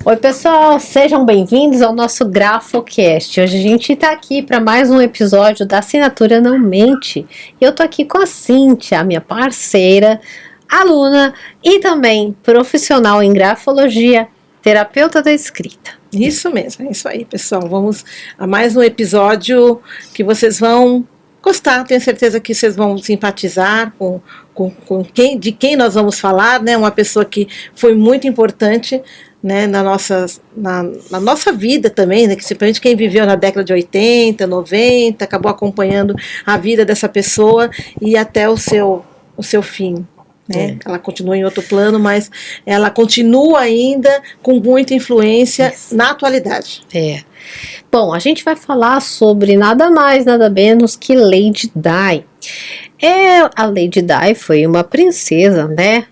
Oi pessoal, sejam bem-vindos ao nosso GrafoCast. Hoje a gente está aqui para mais um episódio da Assinatura Não Mente. E eu tô aqui com a Cíntia, a minha parceira, aluna e também profissional em grafologia, terapeuta da escrita. Isso mesmo, é isso aí, pessoal. Vamos a mais um episódio que vocês vão gostar. Tenho certeza que vocês vão simpatizar de quem nós vamos falar, né? Uma pessoa que foi muito importante, né, na nossa vida também, né, que simplesmente quem viveu na década de 80, 90, acabou acompanhando a vida dessa pessoa e até o seu fim. Né? Ela continua em outro plano, mas ela continua ainda com muita influência na atualidade. Bom, a gente vai falar sobre nada mais, nada menos que Lady Di. A Lady Di foi uma princesa, né,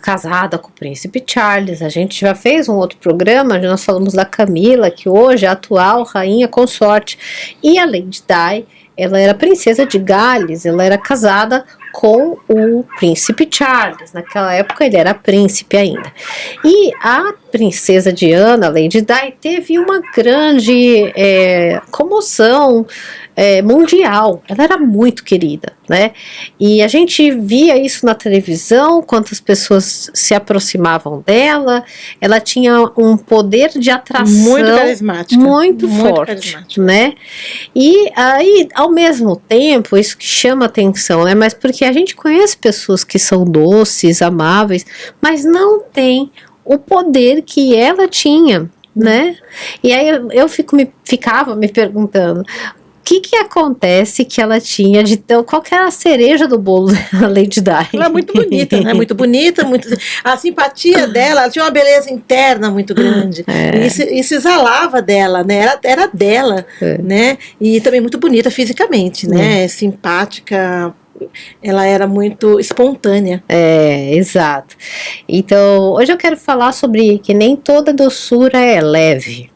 casada com o príncipe Charles. A gente já fez um outro programa onde nós falamos da Camila, que hoje é a atual rainha consorte. E a Lady Di, ela era princesa de Gales, ela era casada com o príncipe Charles. Naquela época ele era príncipe ainda. E a princesa Diana, Lady Di, teve uma grande comoção mundial. Ela era muito querida, né? E a gente via isso na televisão, quantas pessoas se aproximavam dela. Ela tinha um poder de atração muito carismática, muito forte, né? E aí, ao mesmo tempo, isso que chama atenção, né? Mas porque a gente conhece pessoas que são doces, amáveis, mas não tem o poder que ela tinha, né? E aí eu ficava me perguntando, o que acontece que ela tinha de tão... Qual que era a cereja do bolo da Lady Di? Ela é muito bonita, né? Muito bonita, a simpatia dela, ela tinha uma beleza interna muito grande. E isso exalava dela, né? Era dela, né? E também muito bonita fisicamente, né? Simpática. Ela era muito espontânea. Exato. Então, hoje eu quero falar sobre que nem toda doçura é leve.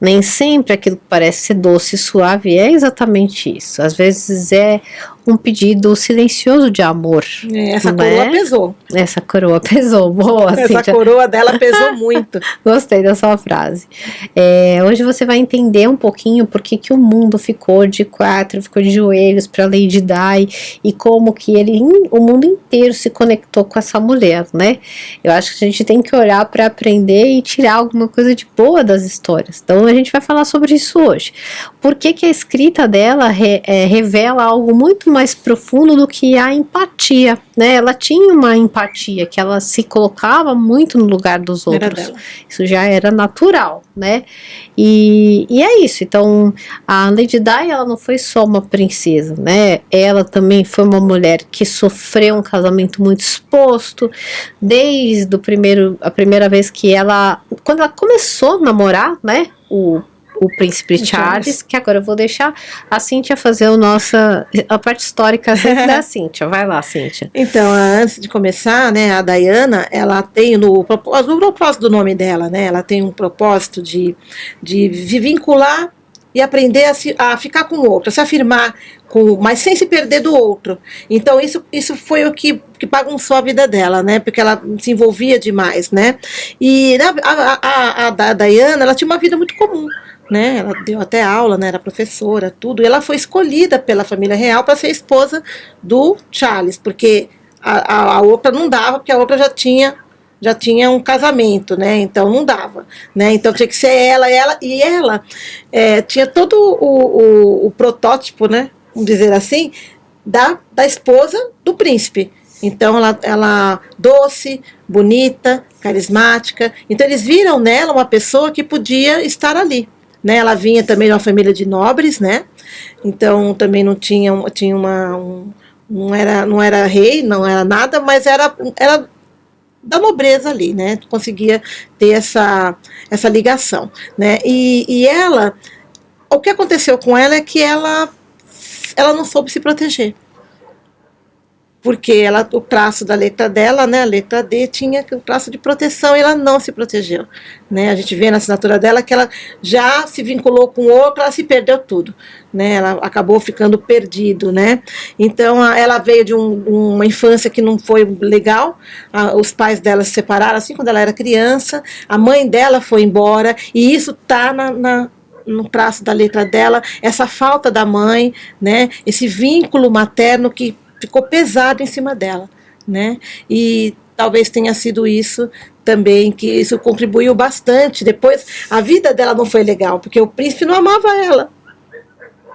Nem sempre aquilo que parece ser doce e suave é exatamente isso. Às vezes é um pedido silencioso de amor. Essa coroa pesou. Essa coroa pesou, boa. Essa coroa dela pesou muito. Gostei da sua frase. Hoje você vai entender um pouquinho por que o mundo ficou de quatro, ficou de joelhos para Lady Di e como que o mundo inteiro se conectou com essa mulher, né? Eu acho que a gente tem que olhar para aprender e tirar alguma coisa de boa das histórias. Então a gente vai falar sobre isso hoje. Por que a escrita dela revela algo muito mais profundo do que a empatia, né? Ela tinha uma empatia, que ela se colocava muito no lugar dos outros. Isso já era natural, né? E é isso. Então, a Lady Di, ela não foi só uma princesa, né? Ela também foi uma mulher que sofreu um casamento muito exposto, desde a primeira vez que quando ela começou a namorar, né? O príncipe Charles, que agora eu vou deixar a Cíntia fazer a parte histórica sempre da Cíntia. Vai lá, Cíntia. Então, antes de começar, né, a Diana, ela tem no propósito do nome dela, né, ela tem um propósito de vincular e aprender a ficar com o outro, a se afirmar, mas sem se perder do outro. Então isso foi o que bagunçou a vida dela, né? Porque ela se envolvia demais, né? E a Diana, ela tinha uma vida muito comum, né? Ela deu até aula, né? Era professora, tudo. E ela foi escolhida pela família real para ser esposa do Charles, porque a outra não dava, porque a outra já tinha um casamento, né? Então não dava, né? Então tinha que ser ela tinha todo o protótipo, né? Vamos dizer assim, da esposa do príncipe. Então ela doce, bonita, carismática. Então eles viram nela uma pessoa que podia estar ali, né? Ela vinha também de uma família de nobres, né? Então também não tinha não era rei, não era nada, mas era da nobreza ali, né? Conseguia ter essa ligação, né? E ela, o que aconteceu com ela é que ela não soube se proteger. porque o traço da letra dela, né, a letra D, tinha o traço de proteção e ela não se protegeu. Né? A gente vê na assinatura dela que ela já se vinculou com outro, ela se perdeu tudo. Né? Ela acabou ficando perdido. Né? Então, ela veio de uma infância que não foi legal, os pais dela se separaram assim quando ela era criança, a mãe dela foi embora, e isso está no traço da letra dela, essa falta da mãe, né? Esse vínculo materno que ficou pesado em cima dela, né? E talvez tenha sido isso também, que isso contribuiu bastante. Depois, a vida dela não foi legal, porque o príncipe não amava ela.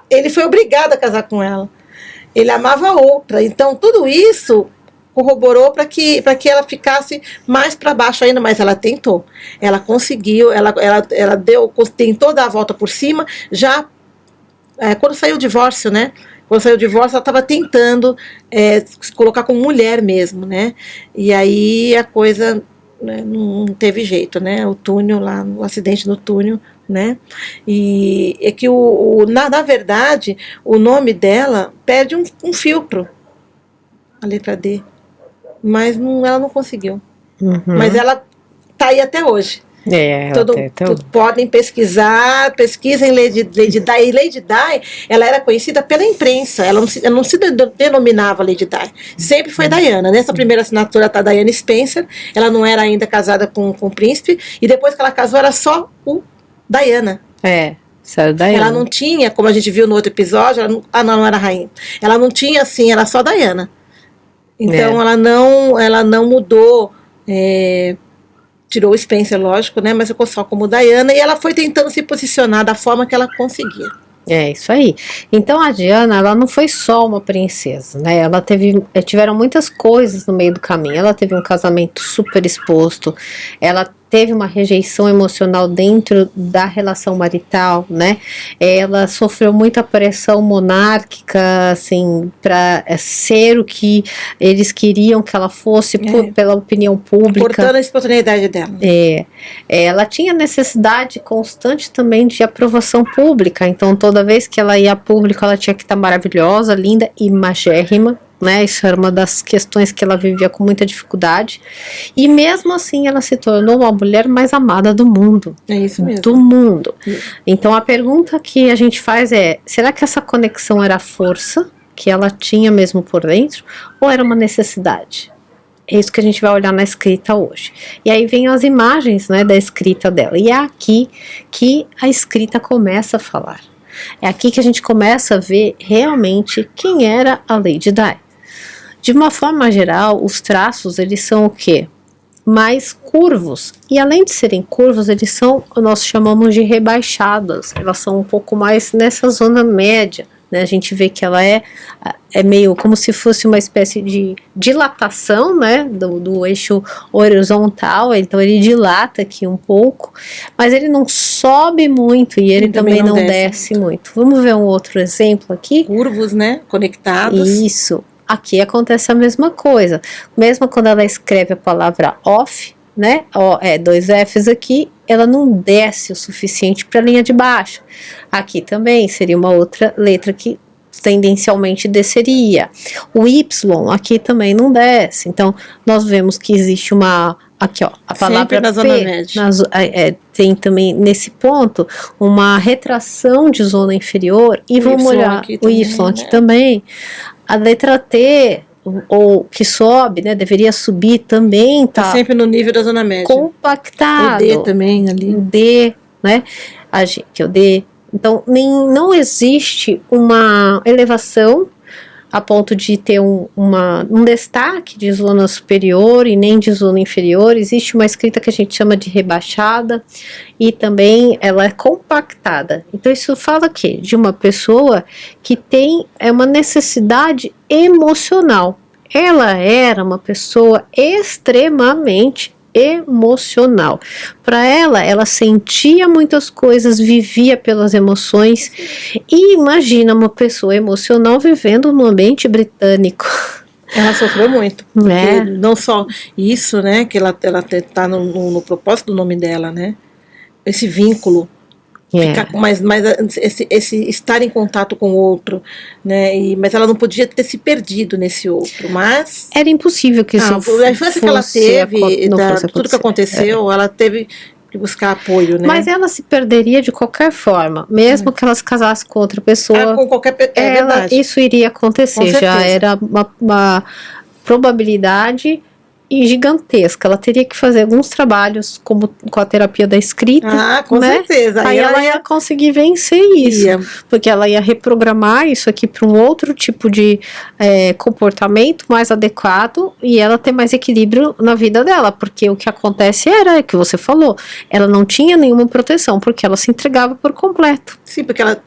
Ele foi obrigado a casar com ela. Ele amava outra. Então, tudo isso corroborou para que ela ficasse mais para baixo ainda, mas ela tentou. Ela conseguiu, ela tentou dar a volta por cima, já quando saiu o divórcio, né? Quando saiu o divórcio, ela estava tentando se colocar como mulher mesmo, né? E aí a coisa, né, não teve jeito, né? O túnel lá, o acidente no túnel, né? E é que na verdade o nome dela perde um filtro, a letra D, mas ela não conseguiu. Uhum. Mas ela está aí até hoje. Podem pesquisem Lady Di. E Lady Di, ela era conhecida pela imprensa, ela não se denominava Lady Di, sempre foi Diana. Nessa primeira assinatura está Diana Spencer, ela não era ainda casada com o príncipe, e depois que ela casou era só o Diana. Diana. Ela não tinha, como a gente viu no outro episódio, ela não era rainha, ela não tinha assim, era só Diana. Então ela não mudou, tirou o Spencer, lógico, né? Mas ficou só como Diana, e ela foi tentando se posicionar da forma que ela conseguia. É isso aí. Então a Diana, ela não foi só uma princesa, né? Ela tiveram muitas coisas no meio do caminho. Ela teve um casamento super exposto, ela teve uma rejeição emocional dentro da relação marital, né? Ela sofreu muita pressão monárquica, assim, para ser o que eles queriam que ela fosse pela opinião pública. Cortando a espontaneidade dela. Ela tinha necessidade constante também de aprovação pública, então toda vez que ela ia a público, ela tinha que estar maravilhosa, linda e magérrima. Né, isso era uma das questões que ela vivia com muita dificuldade, e mesmo assim ela se tornou uma mulher mais amada do mundo. É isso mesmo. Do mundo. Então a pergunta que a gente faz será que essa conexão era a força que ela tinha mesmo por dentro, ou era uma necessidade? É isso que a gente vai olhar na escrita hoje. E aí vem as imagens, né, da escrita dela, e é aqui que a escrita começa a falar. É aqui que a gente começa a ver realmente quem era a Lady Di. De uma forma geral, os traços, eles são o quê? Mais curvos. E além de serem curvos, eles são, nós chamamos de rebaixadas. Elas são um pouco mais nessa zona média. Né? A gente vê que ela é meio como se fosse uma espécie de dilatação, né, do eixo horizontal. Então ele dilata aqui um pouco, mas ele não sobe muito e ele também não desce muito. Vamos ver um outro exemplo aqui? Curvos, né, conectados. Isso. Aqui acontece a mesma coisa. Mesmo quando ela escreve a palavra off, né, dois Fs aqui, ela não desce o suficiente para a linha de baixo. Aqui também seria uma outra letra que tendencialmente desceria. O Y aqui também não desce. Então, nós vemos que existe aqui ó, a palavra sempre na zona média. Tem também nesse ponto uma retração de zona inferior, e vamos olhar o Y aqui também. A letra T, ou que sobe, né, deveria subir também, tá sempre no nível da zona média. Compactado. O D também ali. O D, né, que é o D. Então, não existe uma elevação a ponto de ter um destaque de zona superior e nem de zona inferior. Existe uma escrita que a gente chama de rebaixada, e também ela é compactada. Então isso fala o quê? De uma pessoa que tem uma necessidade emocional. Ela era uma pessoa extremamente emocional. Para ela sentia muitas coisas, vivia pelas emoções. E imagina uma pessoa emocional vivendo no ambiente britânico. Ela sofreu muito. Não só isso, né, que ela tá no propósito do nome dela, né? Esse vínculo Ficar com mais esse estar em contato com o outro, né? Mas ela não podia ter se perdido nesse outro, mas era impossível que isso a infância que ela teve, tudo que aconteceu, ela teve que buscar apoio, né? Mas ela se perderia de qualquer forma, mesmo que ela se casasse com outra pessoa. Com qualquer verdade. Isso iria acontecer, já era uma probabilidade e gigantesca. Ela teria que fazer alguns trabalhos, como com a terapia da escrita. Com certeza. Aí ela ia conseguir vencer isso. Porque ela ia reprogramar isso aqui para um outro tipo de comportamento mais adequado e ela ter mais equilíbrio na vida dela. Porque o que acontece era, que você falou, ela não tinha nenhuma proteção, porque ela se entregava por completo. Sim, porque ela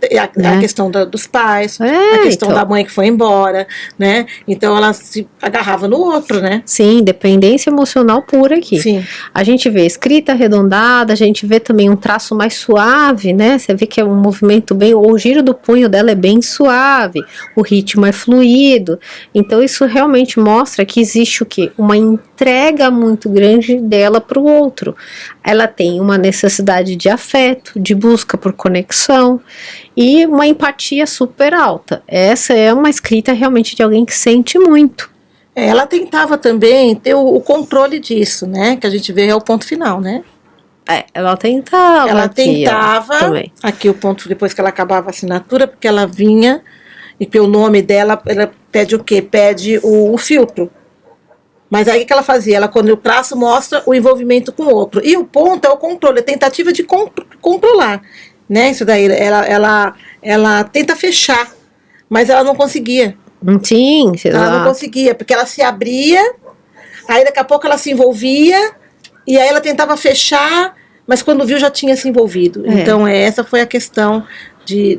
a questão dos pais, a questão da mãe que foi embora, né? Então ela se agarrava no outro, né? Sim, dependência emocional pura aqui. Sim. A gente vê escrita arredondada, a gente vê também um traço mais suave, né? Você vê que é um movimento o giro do punho dela é bem suave, o ritmo é fluido. Então isso realmente mostra que existe o quê? Uma entrega muito grande dela para o outro. Ela tem uma necessidade de afeto, de busca por conexão e uma empatia super alta. Essa é uma escrita realmente de alguém que sente muito. Ela tentava também ter o controle disso, né? Que a gente vê é o ponto final, né? Ela tentava. Ela tentava. Aqui o ponto, depois que ela acabava a assinatura, porque ela vinha e pelo nome dela, ela pede o quê? Pede o filtro. Mas aí o que ela fazia? Ela, quando o traço mostra o envolvimento com o outro. E o ponto é o controle, a tentativa de controlar. Né? Isso daí, ela tenta fechar, mas ela não conseguia. Sim, ela não conseguia, porque ela se abria, aí daqui a pouco ela se envolvia, e aí ela tentava fechar, mas quando viu já tinha se envolvido. Então essa foi a questão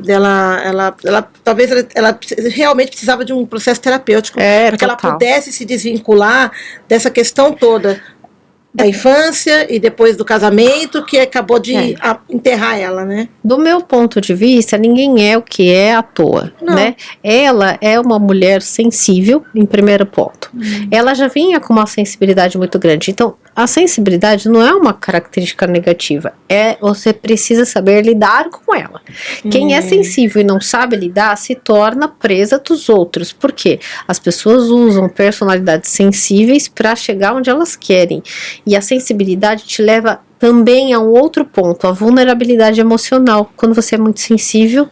dela, talvez ela realmente precisava de um processo terapêutico para que ela pudesse se desvincular dessa questão toda da infância e depois do casamento, que acabou de enterrar ela, né? Do meu ponto de vista, ninguém é o que é à toa, né? Ela é uma mulher sensível, em primeiro ponto. Ela já vinha com uma sensibilidade muito grande. Então, a sensibilidade não é uma característica negativa. Você precisa saber lidar com ela. Quem é sensível e não sabe lidar, se torna presa dos outros. Por quê? As pessoas usam personalidades sensíveis para chegar onde elas querem. E a sensibilidade te leva também a um outro ponto, a vulnerabilidade emocional. Quando você é muito sensível,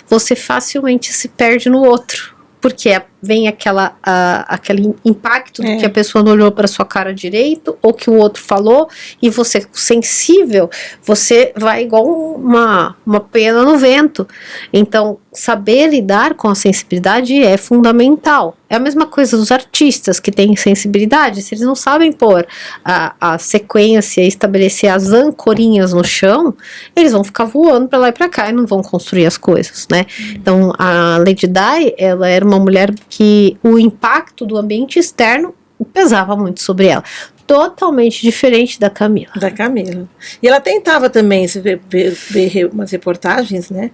você facilmente se perde no outro. Porque vem aquele impacto do que a pessoa não olhou para sua cara direito, ou que o outro falou, e você, sensível, você vai igual uma pena no vento. Então, saber lidar com a sensibilidade é fundamental. É a mesma coisa dos artistas que têm sensibilidade, se eles não sabem pôr a sequência, estabelecer as ancorinhas no chão, eles vão ficar voando para lá e para cá e não vão construir as coisas, né? Então, a Lady Di, ela era uma mulher que o impacto do ambiente externo pesava muito sobre ela. Totalmente diferente da Camila. E ela tentava também, se ver umas reportagens, né?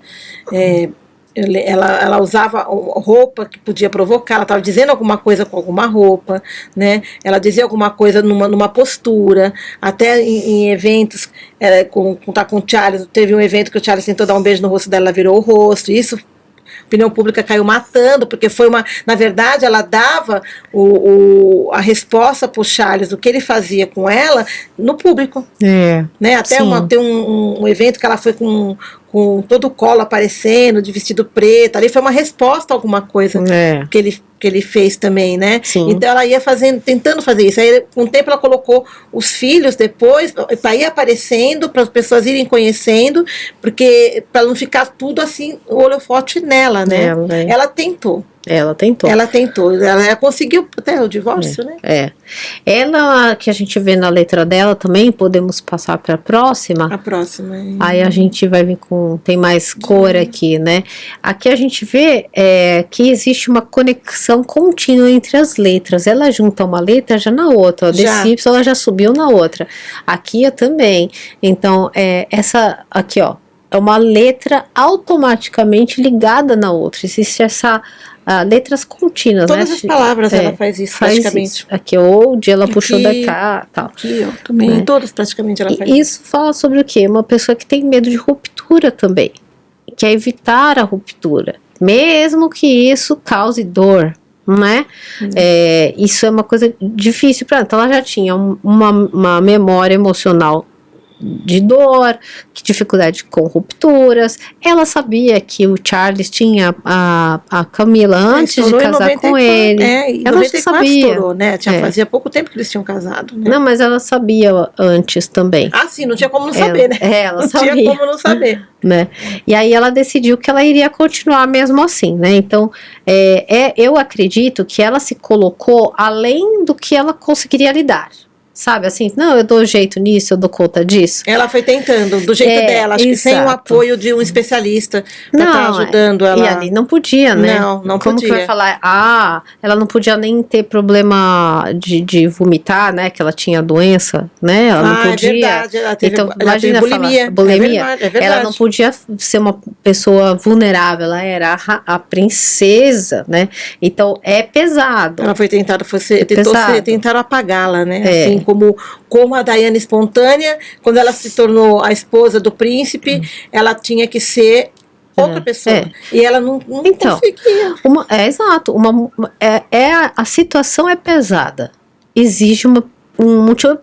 Ela usava roupa que podia provocar, ela estava dizendo alguma coisa com alguma roupa, né? Ela dizia alguma coisa numa postura, até em eventos, com o Charles, teve um evento que o Charles tentou dar um beijo no rosto dela, ela virou o rosto, isso a opinião pública caiu matando, porque na verdade ela dava a resposta para o Charles do que ele fazia com ela no público, né? Até tem um evento que ela foi com todo o colo aparecendo, de vestido preto, ali foi uma resposta a alguma coisa que ele fez também, né? Sim. Então ela ia tentando fazer isso. Aí com o tempo ela colocou os filhos depois para ir aparecendo, para as pessoas irem conhecendo, porque para não ficar tudo assim, o holofote nela, né? Ela tentou. Ela conseguiu até o divórcio, né? Ela, que a gente vê na letra dela também, podemos passar para a próxima. A próxima. Aí a gente vai vir tem mais cor aqui, né? Aqui a gente vê que existe uma conexão contínua entre as letras. Ela junta uma letra já na outra. Desse Y ela já subiu na outra. Aqui eu também. Então, essa aqui, ó, é uma letra automaticamente ligada na outra. Existe essa letras contínuas, Todas né? as palavras ela faz isso praticamente. Isso. Aqui, old, ela puxou da cá, tal. Aqui, ó, também, todas praticamente ela faz isso. Isso fala sobre o quê? Uma pessoa que tem medo de ruptura também, quer evitar a ruptura, mesmo que isso cause dor, né? Isso é uma coisa difícil para ela. Então ela já tinha uma memória emocional de dor, dificuldade com rupturas. Ela sabia que o Charles tinha a Camila antes de casar com ele. Ela já sabia. Estourou, né? Fazia pouco tempo que eles tinham casado, né? Não, mas ela sabia antes também. Sim, não tinha como não saber, né? Ela não sabia. Não tinha como não saber. Né? E aí ela decidiu que ela iria continuar mesmo assim, né? Então, eu acredito que ela se colocou além do que ela conseguiria lidar. Sabe, assim, não, eu dou jeito nisso, eu dou conta disso. Ela foi tentando, do jeito dela, acho que sem o apoio de um especialista pra estar ajudando ela. E ali não podia, né? Não Como podia. que vai falar, ela não podia nem ter problema de vomitar, né, que ela tinha doença, né, ela não podia. É verdade, ela teve, então, ela imagina teve bulimia. É verdade. Ela não podia ser uma pessoa vulnerável, ela era a princesa, né, então é pesado. Ela foi tentaram apagá-la, né, assim, como a Diana espontânea, quando ela se tornou a esposa do príncipe, ela tinha que ser outra pessoa. E ela não conseguia. Exato. A situação é pesada. Exige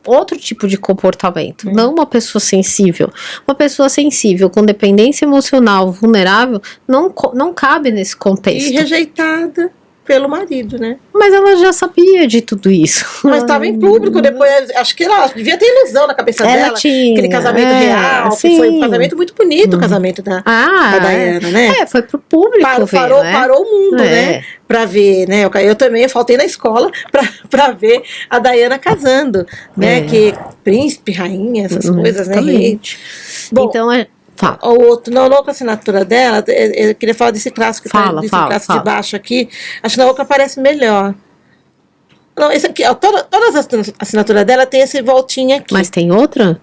outro tipo de comportamento. Não uma pessoa sensível. Uma pessoa sensível, com dependência emocional, vulnerável, não cabe nesse contexto. E rejeitada pelo marido, né? Mas ela já sabia de tudo isso. Mas estava em público, depois, acho que ela devia ter ilusão na cabeça dela. Aquele casamento real, que foi um casamento muito bonito, o casamento da Diana, né? Foi pro público parou o mundo, né? Pra ver, né? Eu também faltei na escola pra ver a Diana casando, né? Que príncipe, rainha, essas coisas, né? Bom, então fala. O outro, na outra assinatura dela, eu queria falar desse clássico, desse clássico de baixo aqui. Acho que na outra aparece melhor. Não, esse aqui, todas as assinaturas dela tem esse voltinha aqui. Mas tem outra?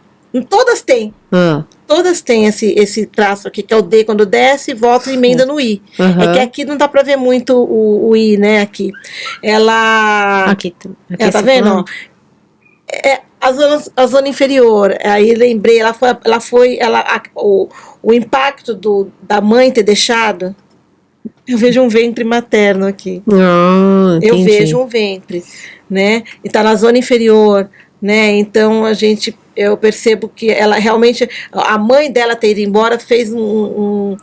Todas têm. Todas têm esse traço aqui, que é o D, quando desce, volta e emenda no I. É que aqui não dá pra ver muito o I, né, aqui. Aqui tá vendo, ó? A zona inferior, aí lembrei, o impacto da mãe ter deixado, eu vejo um ventre materno aqui. Eu vejo um ventre, né? E tá na zona inferior, né? Então eu percebo que ela realmente, a mãe dela ter ido embora fez um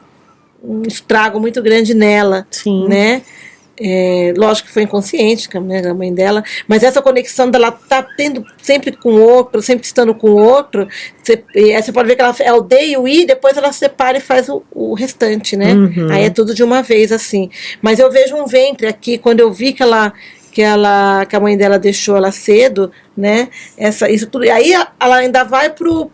estrago muito grande nela, né? Lógico que foi inconsciente, né, a mãe dela, mas essa conexão dela tá tendo sempre com o outro, sempre estando com o outro, você pode ver que ela é o D e o I, depois ela separa e faz o restante, né? Aí é tudo de uma vez, assim. Mas eu vejo um ventre aqui, quando eu vi que a mãe dela deixou ela cedo, né? Isso tudo. E aí ela ainda vai pro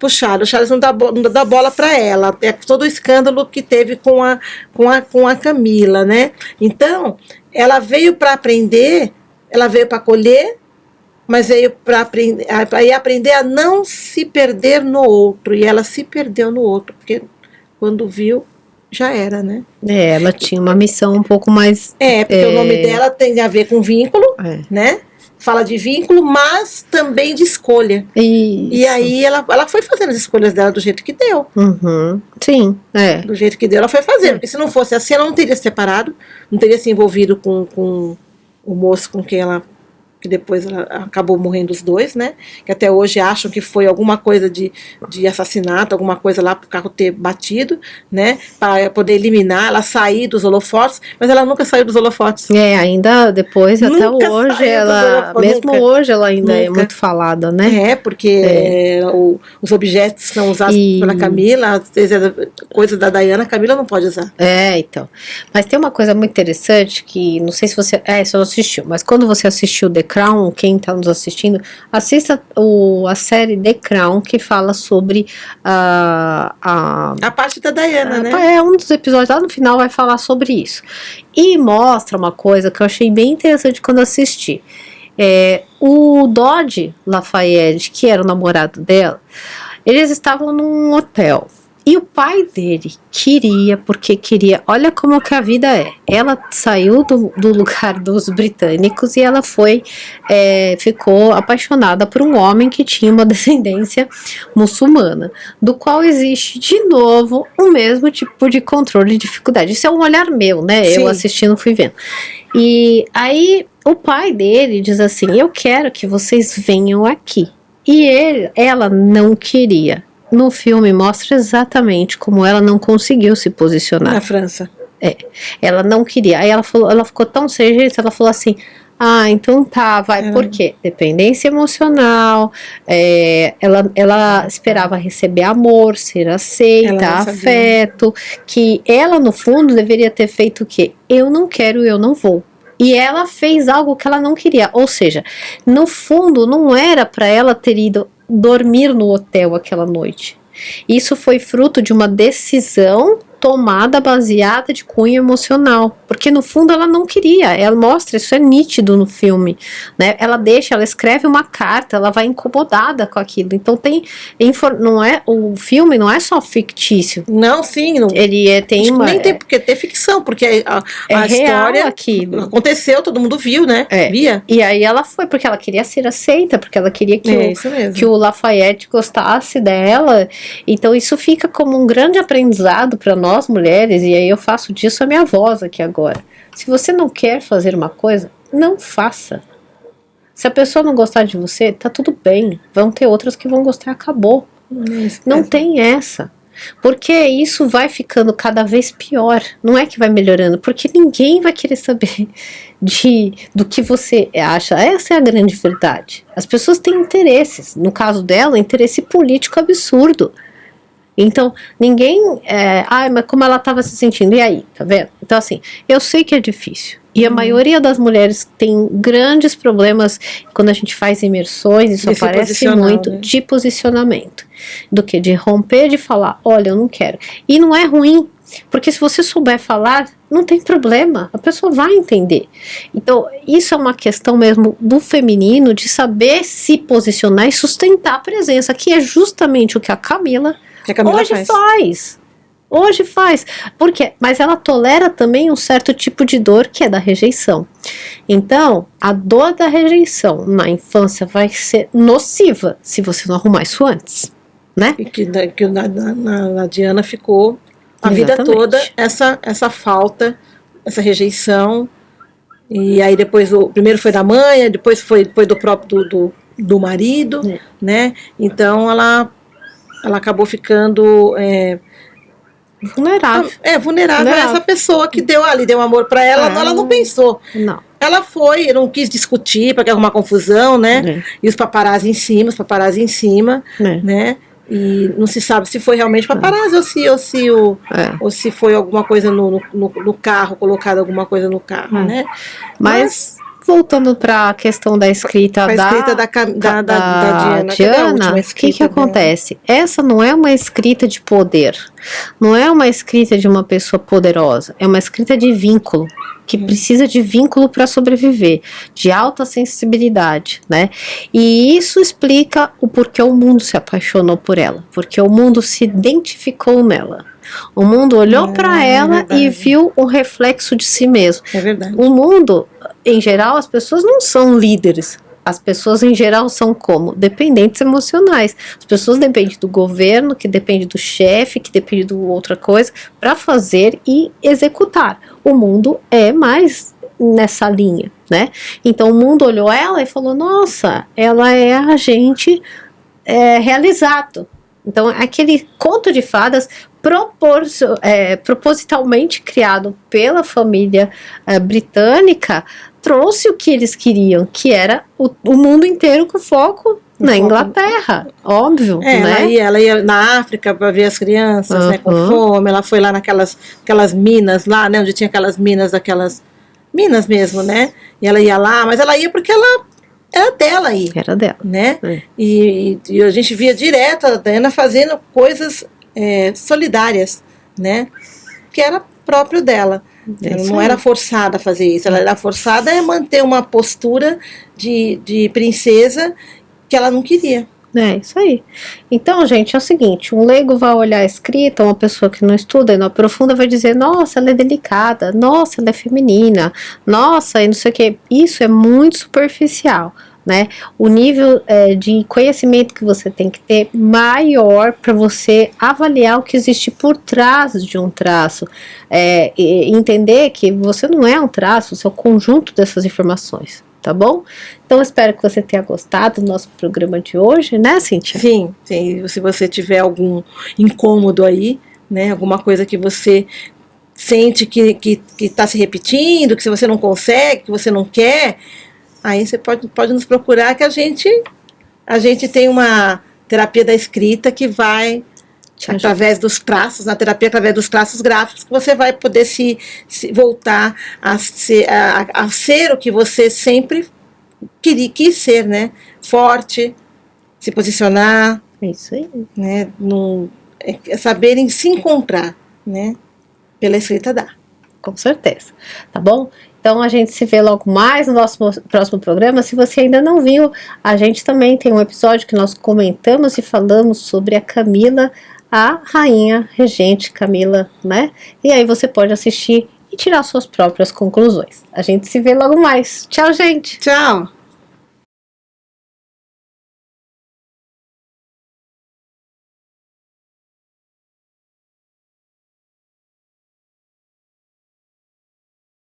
Charles. O Charles não dá bola para ela. É todo o escândalo que teve com a Camila, né? Então, ela veio para aprender, ela veio para colher, mas veio para aprender a não se perder no outro. E ela se perdeu no outro, porque quando viu, já era, né? Ela tinha uma missão um pouco mais... porque o nome dela tem a ver com vínculo, né? Fala de vínculo, mas também de escolha. E aí ela foi fazendo as escolhas dela do jeito que deu. Sim, do jeito que deu, ela foi fazendo. Porque se não fosse assim, ela não teria se separado, não teria se envolvido com o moço com quem que depois ela acabou morrendo os dois, né? Que até hoje acham que foi alguma coisa de assassinato, alguma coisa lá pro carro ter batido, né? Para poder eliminar, ela sair dos holofotes, mas ela nunca saiu dos holofotes. Ainda depois, até hoje, hoje ela ainda é muito falada, né? Porque os objetos que são usados pela Camila, às vezes coisa da Diana, a Camila não pode usar. Então. Mas tem uma coisa muito interessante que, não sei se você você não assistiu, mas quando você assistiu The Crown, quem está nos assistindo, assista a série The Crown, que fala sobre a parte da Diana, né? Um dos episódios lá no final vai falar sobre isso. E mostra uma coisa que eu achei bem interessante quando assisti. O Dodge Lafayette, que era o namorado dela, eles estavam num hotel. E o pai dele queria, porque queria, olha como que a vida é. Ela saiu do lugar dos britânicos e ela ficou apaixonada por um homem que tinha uma descendência muçulmana, do qual existe de novo o mesmo tipo de controle e dificuldade. Isso é um olhar meu, né? Sim. Eu assistindo fui vendo. E aí o pai dele diz assim: eu quero que vocês venham aqui. E ela não queria. No filme mostra exatamente como ela não conseguiu se posicionar. Na França. Ela não queria. Aí ela ficou tão sem jeito, ela falou assim: ah, então tá, vai. Por quê? Dependência emocional, ela esperava receber amor, ser aceita, afeto, que ela no fundo deveria ter feito o quê? Eu não quero, eu não vou. E ela fez algo que ela não queria, ou seja, no fundo não era para ela ter ido dormir no hotel aquela noite. Isso foi fruto de uma decisão tomada baseada de cunho emocional, porque no fundo ela não queria. Ela mostra, isso é nítido no filme, né? Ela escreve uma carta, ela vai incomodada com aquilo. Então o filme não é só fictício. Não, sim, não. Ele tem uma, nem tem porque ter ficção, porque a história aquilo aconteceu, todo mundo viu, né? Via. E aí ela foi porque ela queria ser aceita, porque ela queria que o Lafayette gostasse dela. Então isso fica como um grande aprendizado para nós mulheres, e aí eu faço disso a minha voz aqui agora. Se você não quer fazer uma coisa, não faça. Se a pessoa não gostar de você, tá tudo bem. Vão ter outras que vão gostar, acabou. Não tem essa. Porque isso vai ficando cada vez pior. Não é que vai melhorando, porque ninguém vai querer saber do que você acha. Essa é a grande verdade. As pessoas têm interesses. No caso dela, interesse político absurdo. Então, ninguém... mas como ela estava se sentindo? E aí? Tá vendo? Então, assim, eu sei que é difícil. E a maioria das mulheres tem grandes problemas quando a gente faz imersões, isso aparece muito, né? De posicionamento. Do que de romper, de falar, olha, eu não quero. E não é ruim, porque se você souber falar, não tem problema, a pessoa vai entender. Então, isso é uma questão mesmo do feminino, de saber se posicionar e sustentar a presença, que é justamente o que a Camila Hoje faz. Por quê? Mas ela tolera também um certo tipo de dor que é da rejeição. Então, a dor da rejeição na infância vai ser nociva se você não arrumar isso antes, né? E que na Diana ficou a vida toda essa falta, essa rejeição. E aí depois, primeiro foi da mãe, depois foi do próprio do marido, né? Então ela acabou ficando vulnerável. Vulnerável a essa pessoa que deu amor para ela. Ela não pensou. Não. Ela não quis discutir para arrumar confusão, né? E os paparazzi em cima, né? E não se sabe se foi realmente paparazzi ou se foi alguma coisa no carro, colocado alguma coisa no carro, né? Mas voltando para a questão da escrita da Diana, o que acontece? Essa não é uma escrita de poder, não é uma escrita de uma pessoa poderosa, é uma escrita de vínculo, que precisa de vínculo para sobreviver, de alta sensibilidade, né? E isso explica o porquê o mundo se apaixonou por ela, porque o mundo se identificou nela. O mundo olhou para ela e viu um reflexo de si mesmo. É verdade. O mundo, em geral, as pessoas não são líderes. As pessoas, em geral, são como? Dependentes emocionais. As pessoas dependem do governo, que depende do chefe, que depende de outra coisa, para fazer e executar. O mundo é mais nessa linha, né? Então, o mundo olhou ela e falou, nossa, ela é agente realizado. Então, aquele conto de fadas propositalmente criado pela família britânica trouxe o que eles queriam, que era o mundo inteiro com foco na Inglaterra, óbvio, né? Ela ia na África para ver as crianças, né, com fome. Ela foi lá naquelas minas lá, né, onde tinha aquelas minas mesmo, né? E ela ia lá, mas ela ia porque era dela aí. Era dela. Né? E a gente via direto a Diana fazendo coisas solidárias, né? Que era próprio dela. Ela não era forçada a fazer isso. Ela era forçada a manter uma postura de princesa que ela não queria. É isso aí. Então, gente, é o seguinte, um leigo vai olhar a escrita, uma pessoa que não estuda e não aprofunda vai dizer, nossa, ela é delicada, nossa, ela é feminina, nossa, e não sei o que. Isso é muito superficial, né? O nível de conhecimento que você tem que ter maior para você avaliar o que existe por trás de um traço. E entender que você não é um traço, você é o conjunto dessas informações. Tá bom? Então, espero que você tenha gostado do nosso programa de hoje, né, Cíntia? Sim, sim. Se você tiver algum incômodo aí, né, alguma coisa que você sente que está se repetindo, que se você não consegue, que você não quer, aí você pode nos procurar que a gente tem uma terapia da escrita que vai, através dos traços, na terapia através dos traços gráficos, que você vai poder se voltar a ser o que você sempre quis ser, né? Forte, se posicionar. É isso aí. Né? Saberem se encontrar, né? Pela escrita dá. Com certeza. Tá bom? Então a gente se vê logo mais no nosso próximo programa. Se você ainda não viu, a gente também tem um episódio que nós comentamos e falamos sobre a Camila, a rainha regente Camila, né? E aí você pode assistir e tirar suas próprias conclusões. A gente se vê logo mais. Tchau, gente! Tchau!